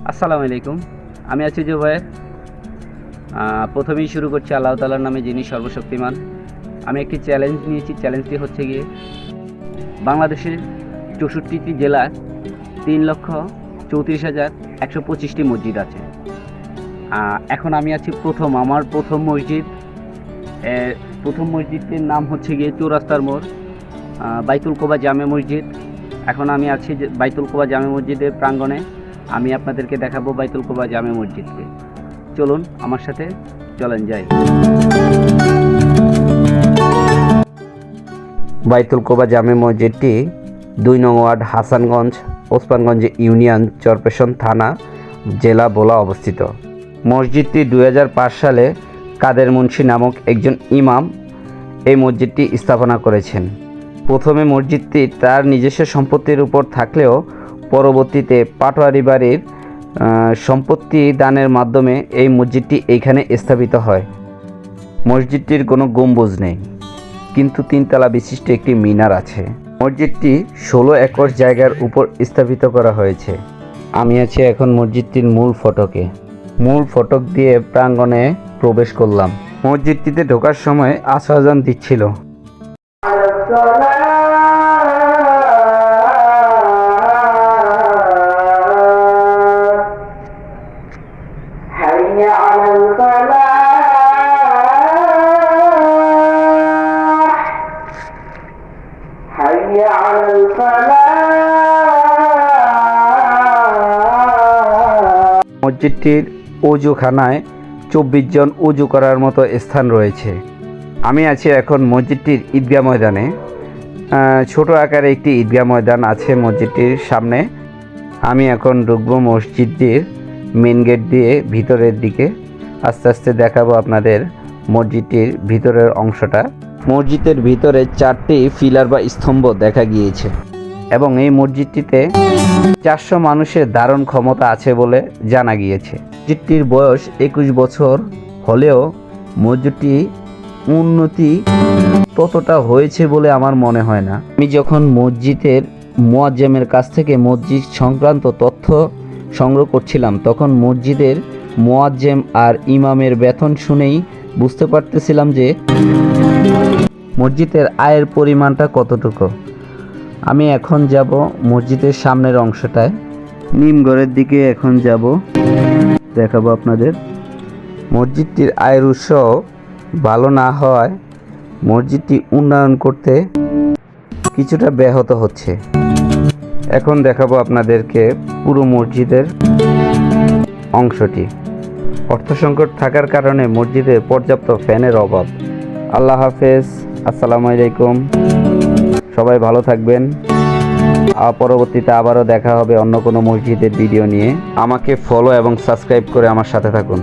আসসালামু আলাইকুম। আমি আছি জুবায়ের। প্রথমেই শুরু করছি আল্লাহ তাআলার নামে, যিনি সর্বশক্তিমান। আমি একটি চ্যালেঞ্জ নিয়েছি। চ্যালেঞ্জটি হচ্ছে গিয়ে বাংলাদেশের 64টি জেলায় 3,34,125টি মসজিদ আছে। এখন আমি আছি আমার প্রথম মসজিদ। প্রথম মসজিদটির নাম হচ্ছে গিয়ে চৌরাস্তার মোড়, বাইতুল কোবা জামে মসজিদ। এখন আমি আছি বাইতুল কোবা জামে মসজিদের প্রাঙ্গণে। আমি আপনাদেরকে দেখাবো বাইতুল কোবা জামে মসজিদকে। চলুন আমার সাথে, চলেন যাই। বাইতুল কোবা জামে মসজিদটি 2 নং ওয়ার্ড, হাসানগঞ্জ, ওসমানগঞ্জ ইউনিয়ন, চরপেশন থানা, জেলা ভোলা অবস্থিত। মসজিদটি 2005 সালে কাদের মুন্সি নামক একজন ইমাম এই মসজিদটি স্থাপনা করেছেন। প্রথমে মসজিদটি তার নিজস্ব সম্পত্তির উপর থাকলেও পরবর্তীতে পাটোয়ারি বাড়ির সম্পত্তি দানের মাধ্যমে এই মসজিদটি এইখানে স্থাপিত হয়। মসজিদটির কোনো গম্বুজ নেই, কিন্তু 3 তলা বিশিষ্ট একটি মিনার আছে। মসজিদটি 16 একর জায়গার উপর স্থাপিত করা হয়েছে। আমি আছি এখন মসজিদটির মূল ফটক দিয়ে প্রাঙ্গণে প্রবেশ করলাম। মসজিদটিতে ঢোকার সময় আসর আযান দিচ্ছিল। মসজিদটির ওযুখানায় 24 জন ওযু করার মতো স্থান রয়েছে। আমি আছি এখন মসজিদটির ঈদগাহ ময়দানে। ছোট আকারে একটি ঈদগাহ ময়দান আছে মসজিদটির সামনে। আমি এখন ঢুকবো মসজিদটির মেন গেট দিয়ে ভিতরের দিকে। আস্তে আস্তে দেখাবো আপনাদের মসজিদটির ভিতরের অংশটা। মসজিদের ভিতরে 4টি পিলার বা স্তম্ভ দেখা গিয়েছে এবং এই মসজিদটিতে 400 মানুষের ধারণ ক্ষমতা আছে বলে জানা গিয়েছে। মসজিদটির বয়স 21 বছর হলেও মসজিদটি উন্নতি ততটা হয়েছে বলে আমার মনে হয় না। আমি যখন মসজিদের মুয়াজ্জেমের কাছ থেকে মসজিদ সংক্রান্ত তথ্য সংগ্রহ করছিলাম, তখন মসজিদের মুয়াজ্জেম আর ইমামের বেতন শুনেই বুঝতে পারতেছিলাম যে মসজিদের আয়ের পরিমাণটা কতটুকু। আমি এখন যাব মসজিদের সামনের অংশটায়, নিমঘরের দিকে এখন যাব, দেখাবো আপনাদের। মসজিদটির আয়ের উৎস ভালো না হওয়ায় মসজিদটি উন্নয়ন করতে কিছুটা ব্যাহত হচ্ছে। এখন দেখাবো আপনাদেরকে পুরো মসজিদের অংশটি। অর্থ সংকট থাকার কারণে মসজিদে পর্যাপ্ত ফ্যানের অভাব। আল্লাহ হাফেজ, আসসালামু আলাইকুম। সবাই ভালো থাকবেন। পরবর্তীতে আবারও দেখা হবে অন্য কোনো মসজিদের ভিডিও নিয়ে। আমাকে ফলো এবং সাবস্ক্রাইব করে আমার সাথে থাকুন।